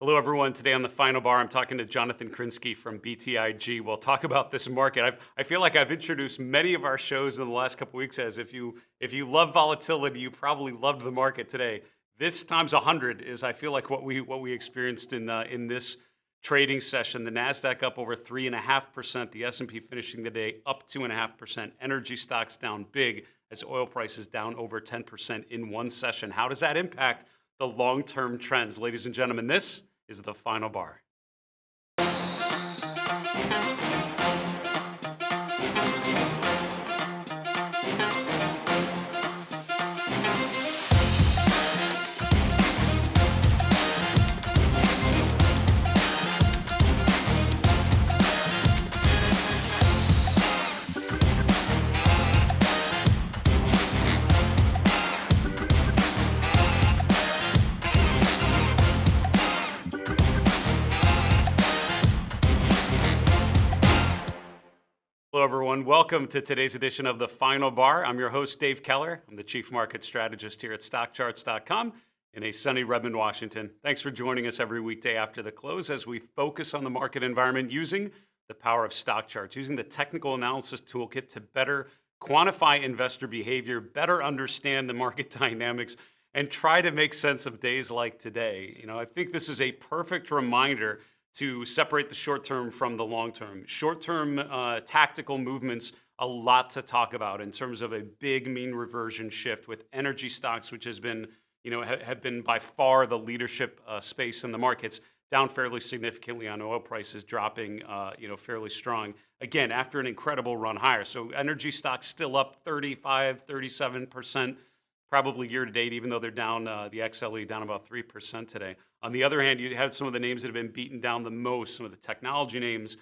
Hello, everyone. Today on the Final Bar, I'm talking to Jonathan Krinsky from BTIG. We'll talk about this market. I feel like I've introduced many of our shows in the last couple weeks as if you love volatility, you probably loved the market today. This times 100 is, I feel like, what we experienced in this trading session. The Nasdaq up over 3.5%. The S&P finishing the day up 2.5%. Energy stocks down big as oil prices down over 10% in one session. How does that impact the long-term trends? Ladies and gentlemen, this is the Final Bar. Hello, everyone. Welcome to today's edition of the Final Bar. I'm your host, Dave Keller. I'm the Chief Market Strategist here at StockCharts.com in a sunny Redmond, Washington. Thanks for joining us every weekday after the close as we focus on the market environment using the power of StockCharts, using the technical analysis toolkit to better quantify investor behavior, better understand the market dynamics, and try to make sense of days like today. I think this is a perfect reminder to separate the short term from the long term. Short term tactical movements, a lot to talk about in terms of a big mean reversion shift with energy stocks, which has been, have been by far the leadership space in the markets, down fairly significantly on oil prices dropping, fairly strong. Again, after an incredible run higher. So energy stocks still up 35, 37%. Probably year to date, even though they're down, the XLE down about 3% today. On the other hand, you have some of the names that have been beaten down the most, some of the technology names,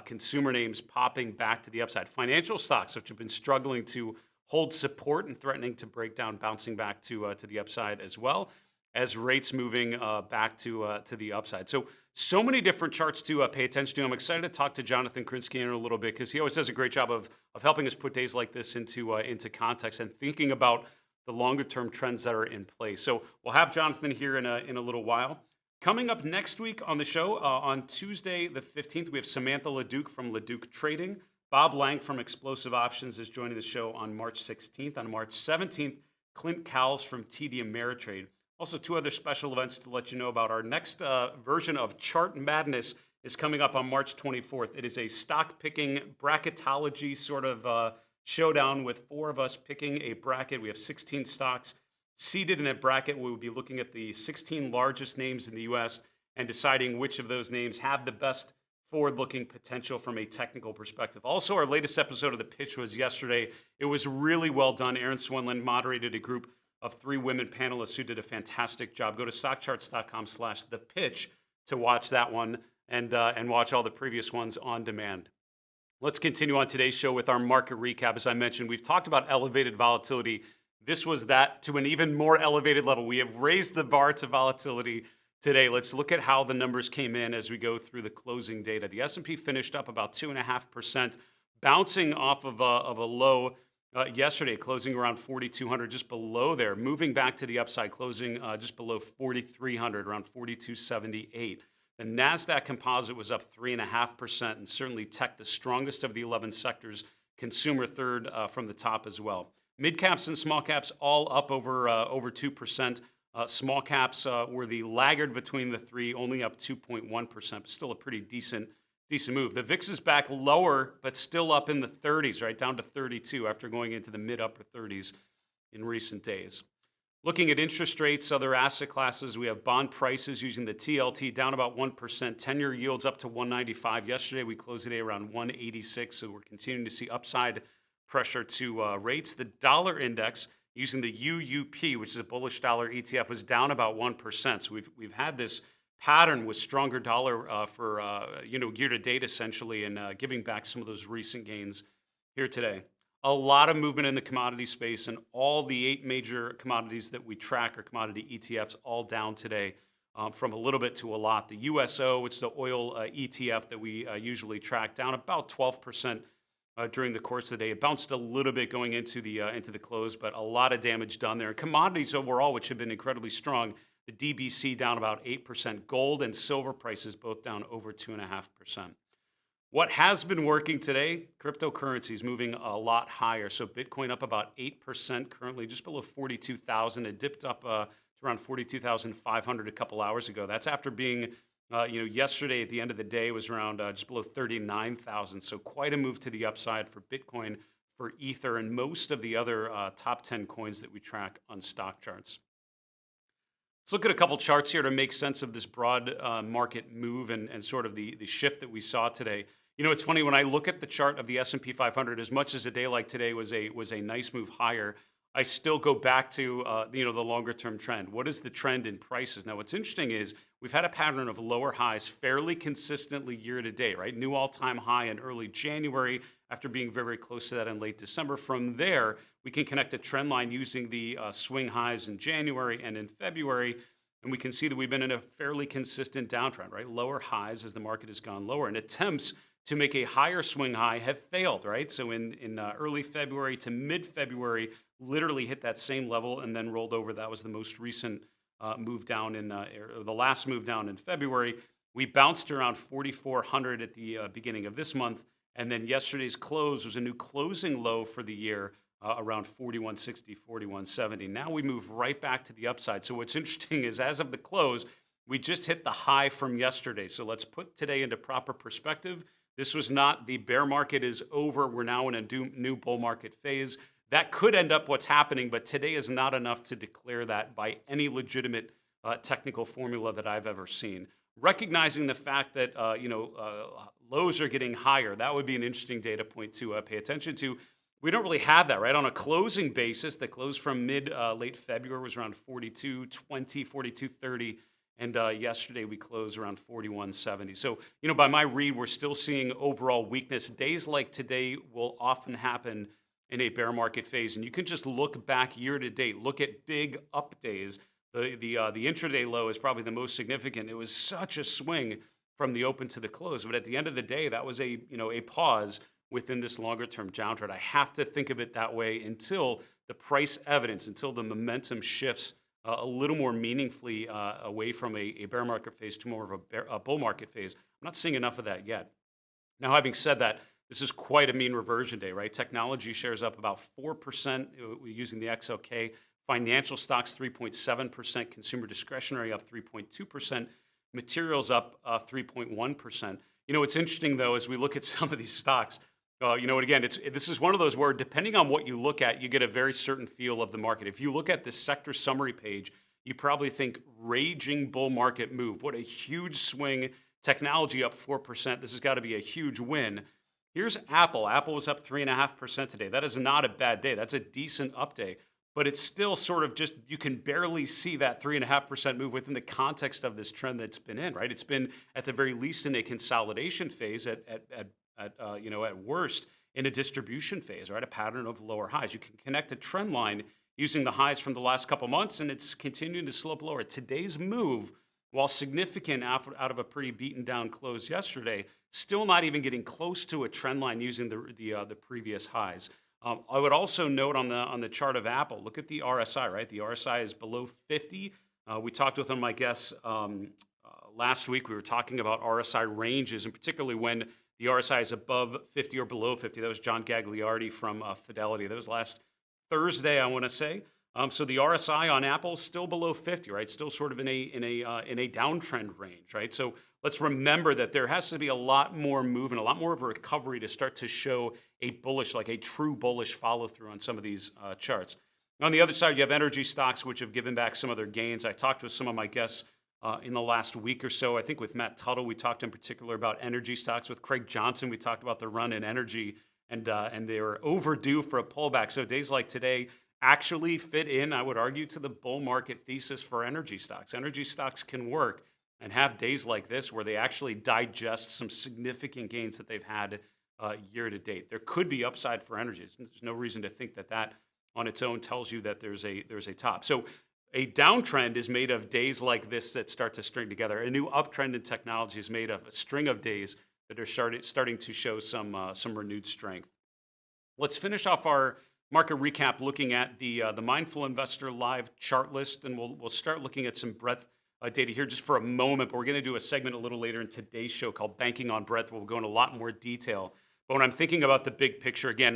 consumer names popping back to the upside. Financial stocks, which have been struggling to hold support and threatening to break down, bouncing back to the upside as well as rates moving back to the upside. So many different charts to pay attention to. I'm excited to talk to Jonathan Krinsky in a little bit because he always does a great job of helping us put days like this into context and thinking about the longer-term trends that are in place. So we'll have Jonathan here in a little while. Coming up next week on the show, on Tuesday the 15th, we have Samantha LeDuc from LeDuc Trading. Bob Lang from Explosive Options is joining the show on March 16th. On March 17th, Clint Cowles from TD Ameritrade. Also, two other special events to let you know about. Our next version of Chart Madness is coming up on March 24th. It is a stock-picking bracketology sort of showdown with four of us picking a bracket. We have 16 stocks seated in a bracket. We will be looking at the 16 largest names in the U.S. and deciding which of those names have the best forward-looking potential from a technical perspective. Also, our latest episode of The Pitch was yesterday. It was really well done. Aaron Swanland moderated a group of 3 women panelists who did a fantastic job. Go to stockcharts.com/thepitch to watch that one and watch all the previous ones on demand. Let's continue on today's show with our market recap. As I mentioned, we've talked about elevated volatility. This was that to an even more elevated level. We have raised the bar to volatility today. Let's look at how the numbers came in as we go through the closing data. The S&P finished up about 2.5%, bouncing off of a low yesterday, closing around 4,200, just below there, moving back to the upside, closing just below 4,300, around 4,278. The NASDAQ composite was up 3.5%, and certainly tech, the strongest of the 11 sectors, consumer third from the top as well. Mid caps and small caps all up over 2%. Small caps were the laggard between the three, only up 2.1%, still a pretty decent move. The VIX is back lower, but still up in the 30s, right down to 32 after going into the mid-upper 30s in recent days. Looking at interest rates, other asset classes, we have bond prices using the TLT down about 1%, 10-year yields up to 195. Yesterday, we closed the day around 186, so we're continuing to see upside pressure to rates. The dollar index using the UUP, which is a bullish dollar ETF, was down about 1%. So we've had this pattern with stronger dollar for year to date essentially, and giving back some of those recent gains here today. A lot of movement in the commodity space, and all the 8 major commodities that we track are commodity ETFs, all down today from a little bit to a lot. The USO, which is the oil ETF that we usually track, down about 12% during the course of the day. It bounced a little bit going into the close, but a lot of damage done there. Commodities overall, which have been incredibly strong, The DBC down about 8%. Gold and silver prices both down over 2.5%. What has been working today, cryptocurrencies moving a lot higher. So Bitcoin up about 8%, currently just below 42,000. It dipped up to around 42,500 a couple hours ago. That's after being, yesterday at the end of the day was around just below 39,000. So quite a move to the upside for Bitcoin, for Ether, and most of the other top 10 coins that we track on StockCharts. Let's look at a couple charts here to make sense of this broad market move and sort of the shift that we saw today. It's funny when I look at the chart of the S&P 500. As much as a day like today was a nice move higher, I still go back to the longer term trend. What is the trend in prices? Now, what's interesting is we've had a pattern of lower highs fairly consistently year to date, right? New all-time high in early January after being very, very close to that in late December. From there, we can connect a trend line using the swing highs in January and in February, and we can see that we've been in a fairly consistent downtrend, right? Lower highs as the market has gone lower, and attempts to make a higher swing high have failed, right? So in early February to mid-February, literally hit that same level and then rolled over. That was the most recent move down or the last move down in February. We bounced around 4,400 at the beginning of this month, and then yesterday's close was a new closing low for the year, around 4160, 4170. Now we move right back to the upside. So what's interesting is as of the close, we just hit the high from yesterday. So let's put today into proper perspective. This was not the bear market is over. We're now in a new bull market phase. That could end up what's happening, but today is not enough to declare that by any legitimate technical formula that I've ever seen. Recognizing the fact that lows are getting higher, that would be an interesting data point to pay attention to. We don't really have that, right? On a closing basis, the close from late February was around 42.20, 42.30. And yesterday we closed around 41.70. So, by my read, we're still seeing overall weakness. Days like today will often happen in a bear market phase. And you can just look back year to date, look at big up days. The intraday low is probably the most significant. It was such a swing from the open to the close. But at the end of the day, that was a pause within this longer term downtrend. I have to think of it that way until the price evidence, until the momentum shifts a little more meaningfully away from a bear market phase to more of a bull market phase. I'm not seeing enough of that yet. Now, having said that, this is quite a mean reversion day, right? Technology shares up about 4% using the XLK. Financial stocks 3.7%. Consumer discretionary up 3.2%. Materials up 3.1%. What's interesting, though, as we look at some of these stocks, again, this is one of those where depending on what you look at, you get a very certain feel of the market. If you look at the sector summary page, you probably think raging bull market move. What a huge swing. Technology up 4%. This has got to be a huge win. Here's Apple. Apple was up 3.5% today. That is not a bad day. That's a decent up day. But it's still sort of just, you can barely see that 3.5% move within the context of this trend that's been in, right? It's been at the very least in a consolidation phase, at worst in a distribution phase, right? A pattern of lower highs. You can connect a trend line using the highs from the last couple months, and it's continuing to slope lower. Today's move, while significant out of a pretty beaten down close yesterday, still not even getting close to a trend line using the previous highs. I would also note on the chart of Apple, look at the RSI, right? The RSI is below 50. We talked with one of my guests last week. We were talking about RSI ranges, and particularly when the RSI is above 50 or below 50. That was John Gagliardi from Fidelity. That was last Thursday, I want to say. So the RSI on Apple is still below 50, right? Still sort of in a downtrend range, right? So let's remember that there has to be a lot more movement, a lot more of a recovery to start to show a bullish, like a true bullish follow through on some of these charts. On the other side, you have energy stocks, which have given back some of their gains. I talked with some of my guests in the last week or so. I think with Matt Tuttle, we talked in particular about energy stocks. With Craig Johnson, we talked about the run in energy, and they were overdue for a pullback. So days like today actually fit in, I would argue, to the bull market thesis for energy stocks. Energy stocks can work and have days like this where they actually digest some significant gains that they've had year to date. There could be upside for energy. There's no reason to think that on its own tells you that there's a top. So a downtrend is made of days like this that start to string together. A new uptrend in technology is made of a string of days that are starting to show some renewed strength. Let's finish off our Market recap, looking at the Mindful Investor Live chart list, and we'll start looking at some breadth data here just for a moment. But we're going to do a segment a little later in today's show called Banking on Breadth. We'll go into a lot more detail. But when I'm thinking about the big picture, again,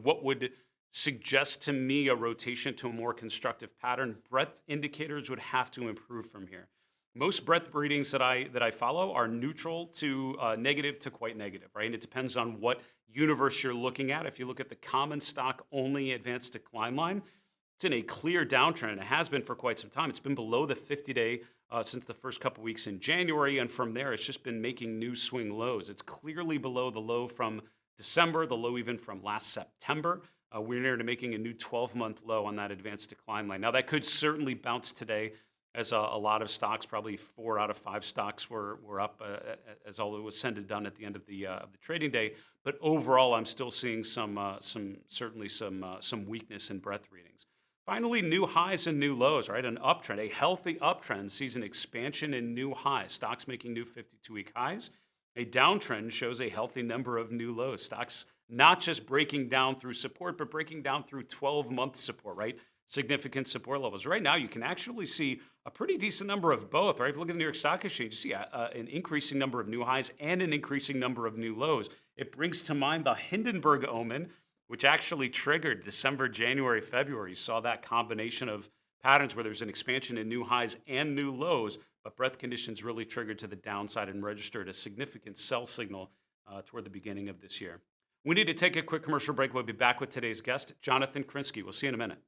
what would suggest to me a rotation to a more constructive pattern? Breadth indicators would have to improve from here. Most breadth readings that I follow are neutral to negative to quite negative, right? And it depends on what universe you're looking at. If you look at the common stock only advanced decline line, it's in a clear downtrend. It has been for quite some time. It's been below the 50-day since the first couple weeks in January, and from there, it's just been making new swing lows. It's clearly below the low from December, the low even from last September. We're near to making a new 12-month low on that advanced decline line. Now, that could certainly bounce today, as a lot of stocks, probably 4 out of 5 stocks were up as all it was said and done at the end of the trading day. But overall, I'm still seeing some weakness in breadth readings. Finally, new highs and new lows, right? An uptrend, a healthy uptrend sees an expansion in new highs. Stocks making new 52-week highs. A downtrend shows a healthy number of new lows. Stocks not just breaking down through support, but breaking down through 12-month support, right? Significant support levels. Right now, you can actually see a pretty decent number of both, right? If you look at the New York Stock Exchange, you see an increasing number of new highs and an increasing number of new lows. It brings to mind the Hindenburg omen, which actually triggered December, January, February. You saw that combination of patterns where there's an expansion in new highs and new lows, but breadth conditions really triggered to the downside and registered a significant sell signal toward the beginning of this year. We need to take a quick commercial break. We'll be back with today's guest, Jonathan Krinsky. We'll see you in a minute.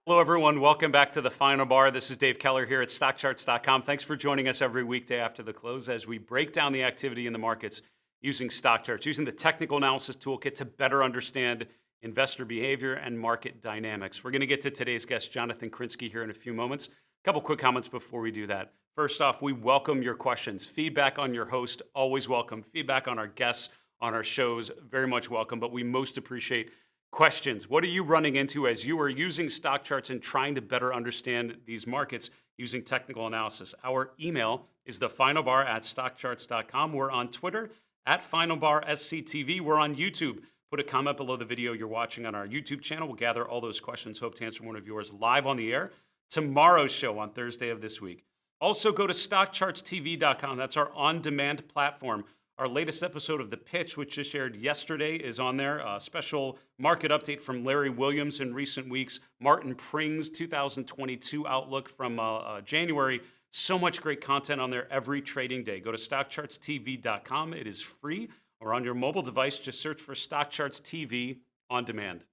Hello, everyone. Welcome back to the Final Bar. This is Dave Keller here at StockCharts.com. Thanks for joining us every weekday after the close as we break down the activity in the markets using stock charts, using the technical analysis toolkit to better understand investor behavior and market dynamics. We're going to get to today's guest, Jonathan Krinsky, here in a few moments. A couple quick comments before we do that. First off, we welcome your questions. Feedback on your host, always welcome. Feedback on our guests, on our shows, very much welcome. But we most appreciate questions. What are you running into as you are using stock charts and trying to better understand these markets using technical analysis? Our email is thefinalbar@stockcharts.com. We're on Twitter @FinalBarSCTV. We're on YouTube. Put a comment below the video you're watching on our YouTube channel. We'll gather all those questions. Hope to answer one of yours live on the air tomorrow's show on Thursday of this week. Also go to StockChartsTV.com. That's our on-demand platform. Our latest episode of The Pitch, which just aired yesterday, is on there. A special market update from Larry Williams in recent weeks. Martin Pring's 2022 outlook from January. So much great content on there every trading day. Go to StockChartsTV.com. It is free. Or on your mobile device, just search for StockCharts TV on demand.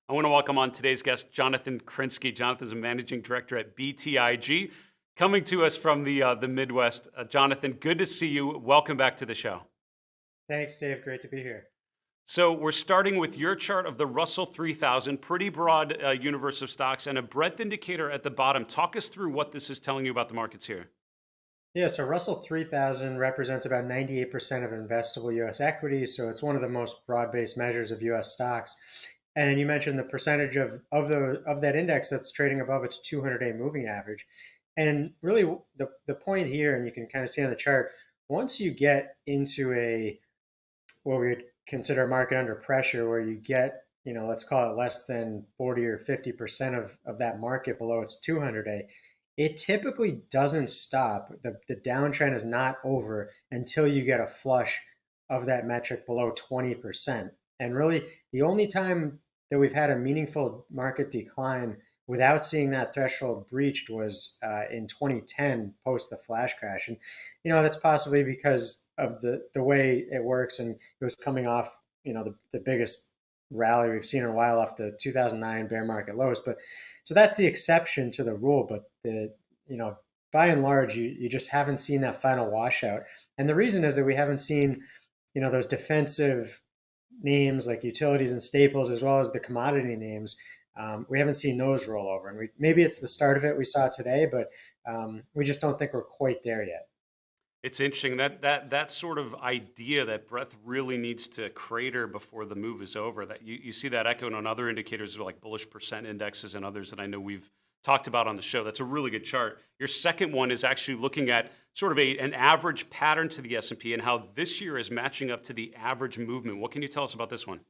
I want to welcome on today's guest, Jonathan Krinsky. Jonathan is a managing director at BTIG. Coming to us from the Midwest. Jonathan, good to see you. Welcome back to the show. Thanks, Dave. Great to be here. So we're starting with your chart of the Russell 3000, pretty broad universe of stocks, and a breadth indicator at the bottom. Talk us through what this is telling you about the markets here. Yeah, so Russell 3000 represents about 98% of investable U.S. equities, so it's one of the most broad-based measures of U.S. stocks. And you mentioned the percentage of that index that's trading above its 200-day moving average. And really, the point here, and you can kind of see on the chart, once you get into what we would consider a market under pressure, where you get, let's call it less than 40 or 50% of that market below its 200-day, it typically doesn't stop. The downtrend is not over until you get a flush of that metric below 20%. And really, the only time that we've had a meaningful market decline without seeing that threshold breached was in 2010 post the flash crash. And, that's possibly because of the way it works. And it was coming off, the biggest rally we've seen in a while off the 2009 bear market lows. But so that's the exception to the rule. But by and large, you just haven't seen that final washout. And the reason is that we haven't seen, those defensive names like utilities and staples, as well as the commodity names, we haven't seen those roll over. And maybe it's the start of it we saw today, but we just don't think we're quite there yet. It's interesting that sort of idea that breadth really needs to crater before the move is over. That you see that echoed on other indicators like bullish percent indexes and others that I know we've talked about on the show. That's a really good chart. Your second one is actually looking at sort of an average pattern to the S&P and how this year is matching up to the average movement. What can you tell us about this one?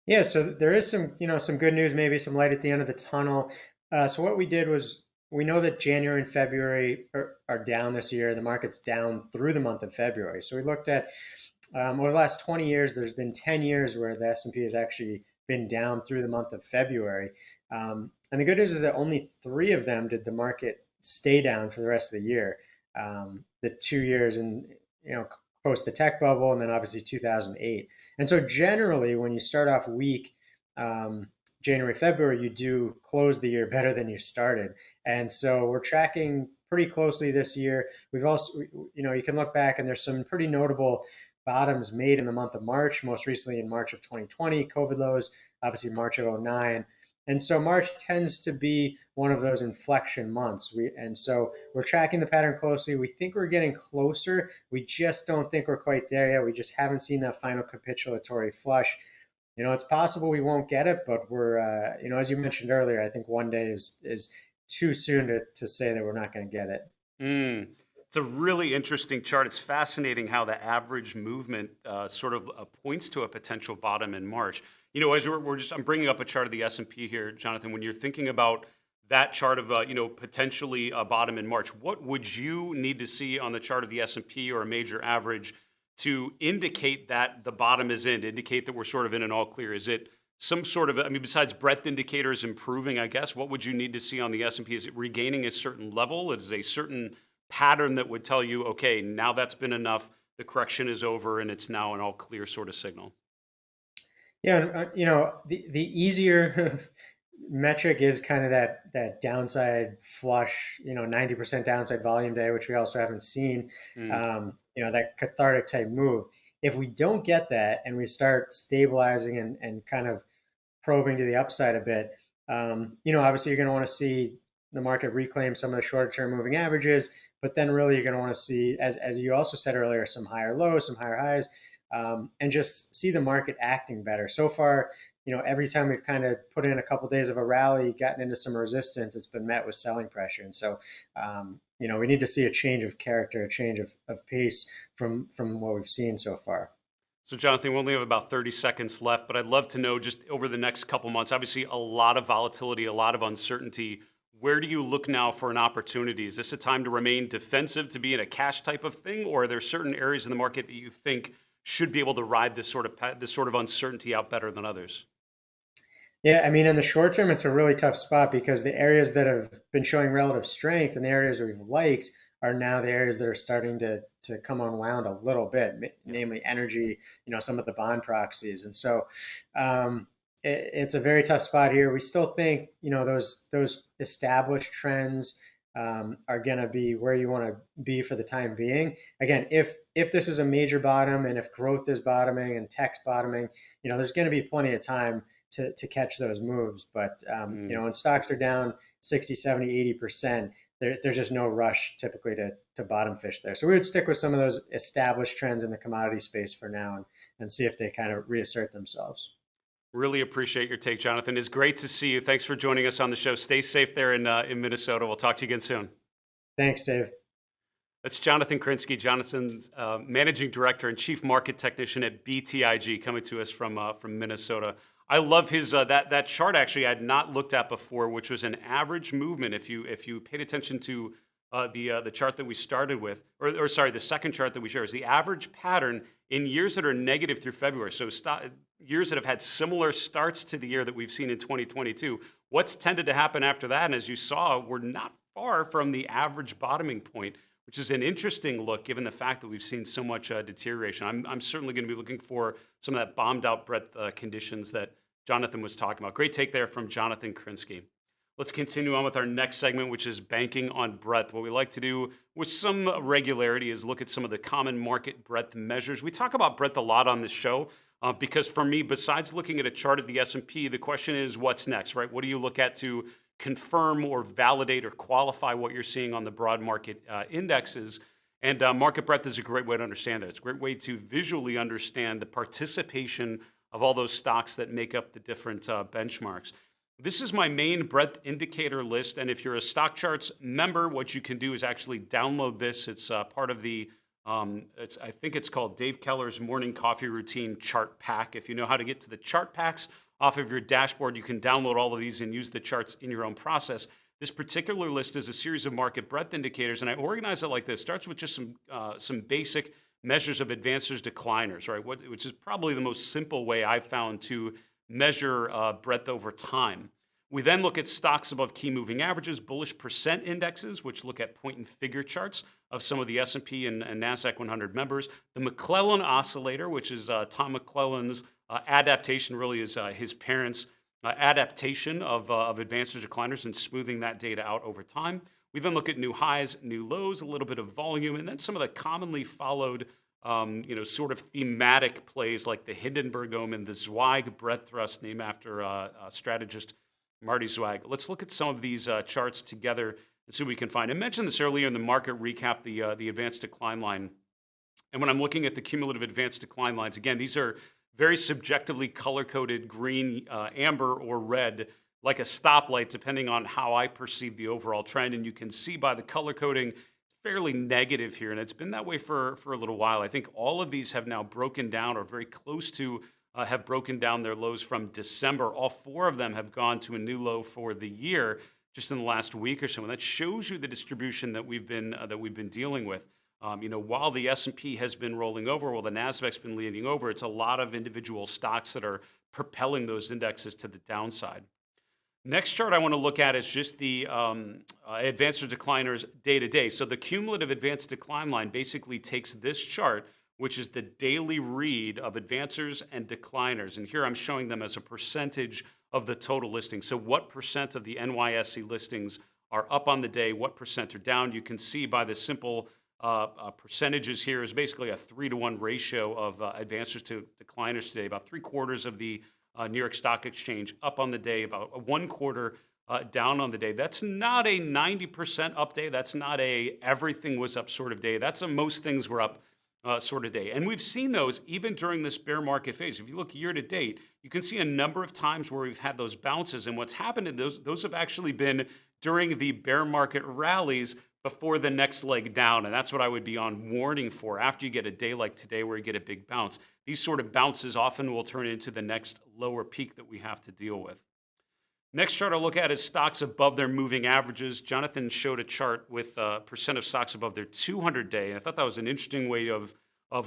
Yeah, so there is some, some good news, maybe some light at the end of the tunnel. So what we did was we know that January and February are down this year. The market's down through the month of February. So we looked at over the last 20 years, there's been 10 years where the S&P has actually been down through the month of February. And the good news is that only 3 of them did the market stay down for the rest of the year. The 2 years in, post the tech bubble, and then obviously 2008. And so generally, when you start off weak, January, February, you do close the year better than you started. And so we're tracking pretty closely this year. We've also, you can look back and there's some pretty notable bottoms made in the month of March, most recently in March of 2020, COVID lows, obviously March of 09. And so March tends to be one of those inflection months. And so we're tracking the pattern closely. We think we're getting closer. We just don't think we're quite there yet. We just haven't seen that final capitulatory flush. It's possible we won't get it, but we're, as you mentioned earlier, I think one day is too soon to say that we're not going to get it. It's a really interesting chart. It's fascinating how the average movement sort of points to a potential bottom in March. As I'm bringing up a chart of the S&P here, Jonathan. When you're thinking about that chart of potentially a bottom in March, what would you need to see on the chart of the S&P or a major average to indicate that the bottom is in, to indicate that we're sort of in an all clear? Is it some sort of, besides breadth indicators improving, I guess, what would you need to see on the S&P? Is it regaining a certain level? Is it a certain pattern that would tell you, okay, now that's been enough, the correction is over, and it's now an all clear sort of signal? Yeah, the easier metric is kind of that downside flush, 90% downside volume day, which we also haven't seen. Mm. That cathartic type move. If we don't get that and we start stabilizing and kind of probing to the upside a bit, obviously you're going to want to see the market reclaim some of the shorter term moving averages, but then really you're going to want to see, as you also said earlier, some higher lows, some higher highs, and just see the market acting better. So far, every time we've kind of put in a couple of days of a rally, gotten into some resistance, it's been met with selling pressure. And so, we need to see a change of character, a change of pace from what we've seen so far. So, Jonathan, we only have about 30 seconds left, but I'd love to know just over the next couple months, obviously a lot of volatility, a lot of uncertainty. Where do you look now for an opportunity? Is this a time to remain defensive, to be in a cash type of thing, or are there certain areas in the market that you think should be able to ride this sort of uncertainty out better than others? Yeah, in the short term, it's a really tough spot because the areas that have been showing relative strength and the areas we've liked are now the areas that are starting to come unwound a little bit, namely energy, some of the bond proxies. And so it's a very tough spot here. We still think, those established trends are going to be where you want to be for the time being. Again, if this is a major bottom and if growth is bottoming and tech's bottoming, there's going to be plenty of time to catch those moves. But, when stocks are down 60, 70, 80%, there's just no rush typically to bottom fish there. So we would stick with some of those established trends in the commodity space for now and see if they kind of reassert themselves. Really appreciate your take, Jonathan. It's great to see you. Thanks for joining us on the show. Stay safe there in Minnesota. We'll talk to you again soon. Thanks, Dave. That's Jonathan Krinsky, Jonathan's Managing Director and Chief Market Technician at BTIG, coming to us from Minnesota. I love his that chart. Actually, I had not looked at before, which was an average movement. If you paid attention to the chart that we started with, or sorry, the second chart that we shared, is the average pattern in years that are negative through February. So years that have had similar starts to the year that we've seen in 2022. What's tended to happen after that? And as you saw, we're not far from the average bottoming point, which is an interesting look given the fact that we've seen so much deterioration. I'm certainly going to be looking for some of that bombed out breadth conditions that Jonathan was talking about. Great take there from Jonathan Krinsky. Let's continue on with our next segment, which is banking on breadth. What we like to do with some regularity is look at some of the common market breadth measures. We talk about breadth a lot on this show. Because for me, besides looking at a chart of the S&P, the question is what's next, right? What do you look at to confirm or validate or qualify what you're seeing on the broad market indexes? And market breadth is a great way to understand that. It's a great way to visually understand the participation of all those stocks that make up the different benchmarks. This is my main breadth indicator list, and if you're a StockCharts member, what you can do is actually download this. It's part of the, I think it's called Dave Keller's Morning Coffee Routine Chart Pack. If you know how to get to the chart packs off of your dashboard, you can download all of these and use the charts in your own process. This particular list is a series of market breadth indicators, and I organize it like this. It starts with just some basic measures of advancers, decliners, right? Which is probably the most simple way I've found to measure breadth over time. We then look at stocks above key moving averages, bullish percent indexes, which look at point and figure charts of some of the S&P and NASDAQ 100 members. The McClellan oscillator, which is Tom McClellan's adaptation, really is his parents' adaptation of advancers, decliners, and smoothing that data out over time. We then look at new highs, new lows, a little bit of volume, and then some of the commonly followed sort of thematic plays like the Hindenburg Omen, the Zweig breadth thrust, named after strategist Marty Zweig. Let's look at some of these charts together and see what we can find. I mentioned this earlier in the market recap, the advanced decline line. And when I'm looking at the cumulative advanced decline lines, again, these are very subjectively color-coded green, amber, or red, like a stoplight, depending on how I perceive the overall trend. And you can see by the color coding, fairly negative here, and it's been that way for a little while. I think all of these have now broken down or very close to have broken down their lows from December. All four of them have gone to a new low for the year just in the last week or so, and that shows you the distribution that we've been dealing with. While the S&P has been rolling over, while the NASDAQ's been leaning over, it's a lot of individual stocks that are propelling those indexes to the downside. Next chart I want to look at is just the advanced decliners day to day. So the cumulative advanced decline line basically takes this chart, which is the daily read of advancers and decliners. And here I'm showing them as a percentage of the total listings. So what percent of the NYSE listings are up on the day, what percent are down? You can see by the simple percentages here is basically a 3-to-1 ratio of advancers to decliners today. About 3/4 of the New York Stock Exchange up on the day, about a 1/4 down on the day. That's not a 90% up day. That's not a everything was up sort of day. That's a most things were up sort of day. And we've seen those even during this bear market phase. If you look year to date, you can see a number of times where we've had those bounces. And what's happened in those have actually been during the bear market rallies before the next leg down. And that's what I would be on warning for after you get a day like today where you get a big bounce. These sort of bounces often will turn into the next lower peak that we have to deal with. Next chart I'll look at is stocks above their moving averages. Jonathan showed a chart with percent of stocks above their 200-day. And I thought that was an interesting way of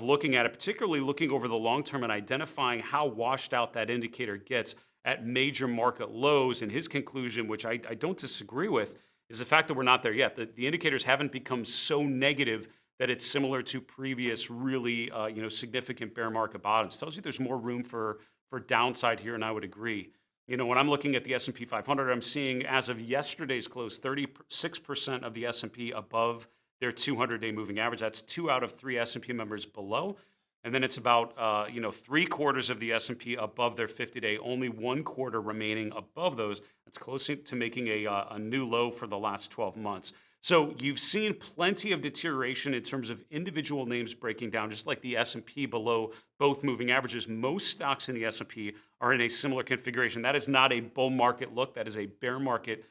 looking at it, particularly looking over the long term and identifying how washed out that indicator gets at major market lows. And his conclusion, which I don't disagree with, is the fact that we're not there yet. The indicators haven't become so negative that it's similar to previous really significant bear market bottoms. Tells you there's more room for downside here, and I would agree. When I'm looking at the S&P 500, I'm seeing as of yesterday's close, 36% of the S&P above their 200-day moving average. That's 2 out of 3 S&P members below. And then it's about 3/4 of the S&P above their 50-day, only 1/4 remaining above those. That's close to making a new low for the last 12 months. So you've seen plenty of deterioration in terms of individual names breaking down, just like the S&P below both moving averages. Most stocks in the S&P are in a similar configuration. That is not a bull market look. That is a bear market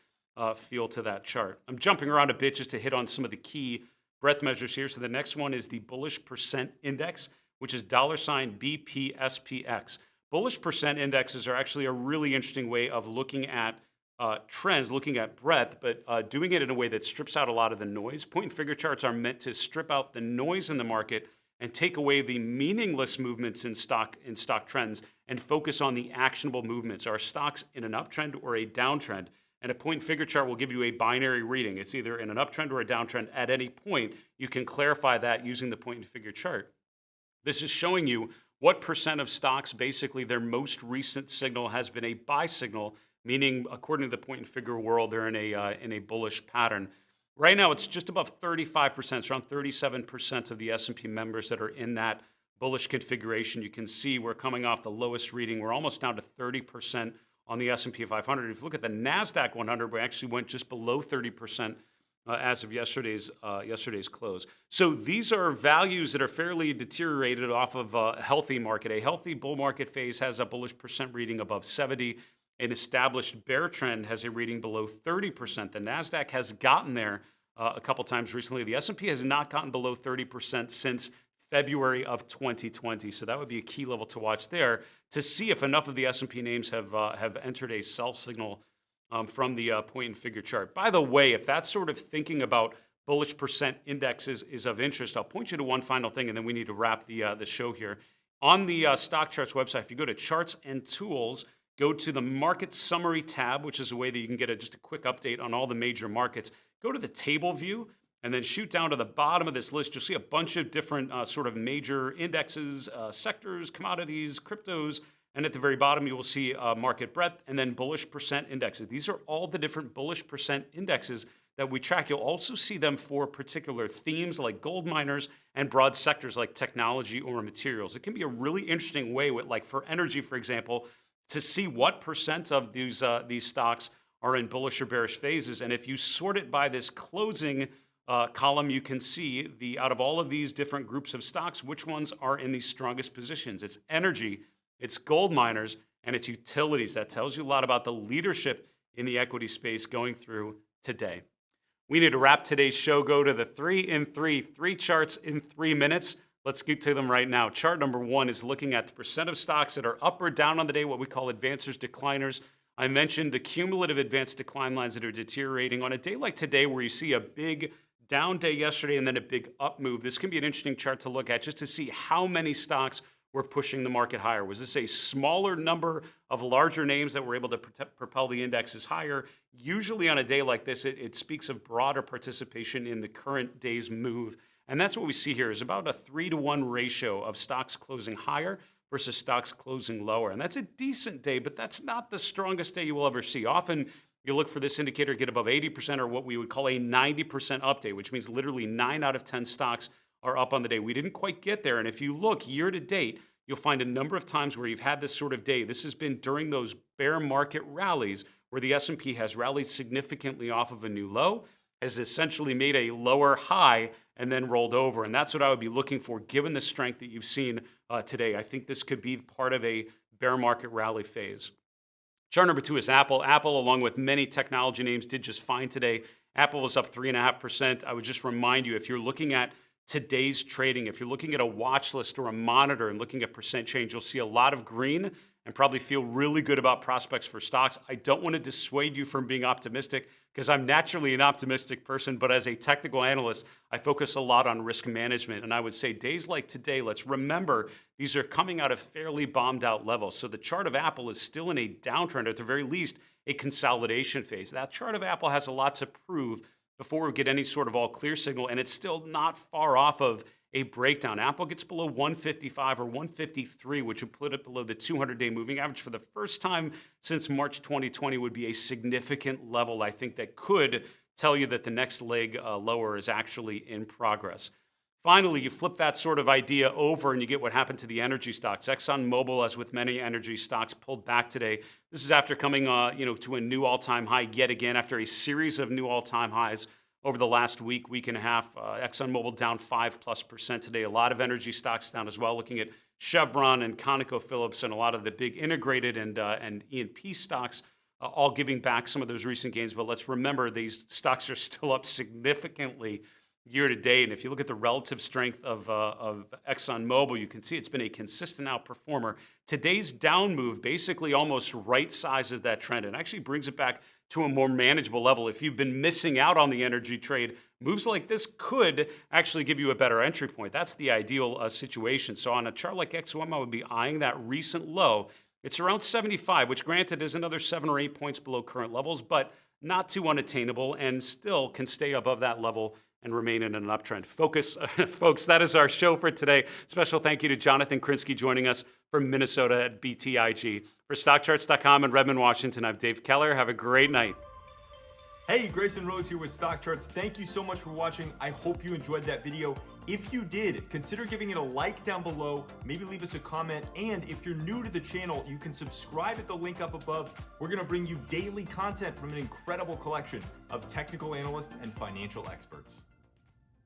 feel to that chart. I'm jumping around a bit just to hit on some of the key breadth measures here. So the next one is the bullish percent index, which is $BPSPX. Bullish percent indexes are actually a really interesting way of looking at trends, looking at breadth, but doing it in a way that strips out a lot of the noise. Point and figure charts are meant to strip out the noise in the market and take away the meaningless movements in stock trends and focus on the actionable movements. Are stocks in an uptrend or a downtrend? And a point and figure chart will give you a binary reading. It's either in an uptrend or a downtrend at any point. You can clarify that using the point and figure chart. This is showing you what percent of stocks, basically their most recent signal has been a buy signal, meaning according to the point and figure world, they're in a bullish pattern. Right now, it's just above 35%. It's around 37% of the S&P members that are in that bullish configuration. You can see we're coming off the lowest reading. We're almost down to 30% on the S&P 500. If you look at the NASDAQ 100, we actually went just below 30% as of yesterday's close. So these are values that are fairly deteriorated off of a healthy market. A healthy bull market phase has a bullish percent reading above 70. An established bear trend has a reading below 30%. The NASDAQ has gotten there a couple times recently. The S&P has not gotten below 30% since February of 2020. So that would be a key level to watch there to see if enough of the S&P names have entered a sell signal from the point and figure chart. By the way, if that sort of thinking about bullish percent indexes is of interest, I'll point you to one final thing, and then we need to wrap the show here. On the StockCharts website, if you go to Charts and Tools, go to the Market Summary tab, which is a way that you can get just a quick update on all the major markets. Go to the table view, and then shoot down to the bottom of this list. You'll see a bunch of different sort of major indexes, sectors, commodities, cryptos, and at the very bottom, you will see market breadth and then bullish percent indexes. These are all the different bullish percent indexes that we track. You'll also see them for particular themes like gold miners and broad sectors like technology or materials. It can be a really interesting way, with, like for energy, for example, to see what percent of these stocks are in bullish or bearish phases. And if you sort it by this closing column, you can see out of all of these different groups of stocks, which ones are in the strongest positions. It's energy, it's gold miners, and it's utilities. That tells you a lot about the leadership in the equity space going through today. We need to wrap today's show. Go to the 3 in 3, 3 charts in 3 minutes. Let's get to them right now. Chart number 1 is looking at the percent of stocks that are up or down on the day, what we call advancers, decliners. I mentioned the cumulative advanced decline lines that are deteriorating. On a day like today, where you see a big down day yesterday and then a big up move, this can be an interesting chart to look at just to see how many stocks were pushing the market higher. Was this a smaller number of larger names that were able to propel the indexes higher? Usually on a day like this, it speaks of broader participation in the current day's move. And that's what we see here is about a 3-to-1 ratio of stocks closing higher versus stocks closing lower. And that's a decent day, but that's not the strongest day you will ever see. Often you look for this indicator to get above 80% or what we would call a 90% up day, which means literally 9 out of 10 stocks are up on the day. We didn't quite get there. And if you look year to date, you'll find a number of times where you've had this sort of day. This has been during those bear market rallies where the S&P has rallied significantly off of a new low, has essentially made a lower high, and then rolled over. And that's what I would be looking for given the strength that you've seen today. I think this could be part of a bear market rally phase. Chart number 2 is Apple. Apple, along with many technology names, did just fine today. Apple was up 3.5%. I would just remind you, if you're looking at today's trading, if you're looking at a watch list or a monitor and looking at percent change, you'll see a lot of green and probably feel really good about prospects for stocks. I don't want to dissuade you from being optimistic because I'm naturally an optimistic person, but as a technical analyst, I focus a lot on risk management. And I would say days like today, let's remember these are coming out of fairly bombed out levels. So the chart of Apple is still in a downtrend, or at the very least, a consolidation phase. That chart of Apple has a lot to prove before we get any sort of all clear signal, and it's still not far off of a breakdown. Apple gets below 155 or 153, which would put it below the 200-day moving average for the first time since March 2020, would be a significant level, I think, that could tell you that the next leg lower is actually in progress. Finally, you flip that sort of idea over and you get what happened to the energy stocks. ExxonMobil, as with many energy stocks, pulled back today. This is after coming to a new all-time high yet again after a series of new all-time highs over the last week and a half. ExxonMobil down 5+% today. A lot of energy stocks down as well, looking at Chevron and ConocoPhillips and a lot of the big integrated and E&P stocks all giving back some of those recent gains. But let's remember, these stocks are still up significantly year to date. And if you look at the relative strength of ExxonMobil, you can see it's been a consistent outperformer. Today's down move basically almost right sizes that trend and actually brings it back to a more manageable level. If you've been missing out on the energy trade, moves like this could actually give you a better entry point. That's the ideal situation. So on a chart like XOM, I would be eyeing that recent low. It's around 75, which granted is another 7 or 8 points below current levels, but not too unattainable and still can stay above that level and remain in an uptrend. Folks, that is our show for today. Special thank you to Jonathan Krinsky joining us from Minnesota at BTIG. For StockCharts.com in Redmond, Washington, I'm Dave Keller. Have a great night. Hey, Grayson Rose here with StockCharts. Thank you so much for watching. I hope you enjoyed that video. If you did, consider giving it a like down below, maybe leave us a comment, and if you're new to the channel, you can subscribe at the link up above. We're gonna bring you daily content from an incredible collection of technical analysts and financial experts.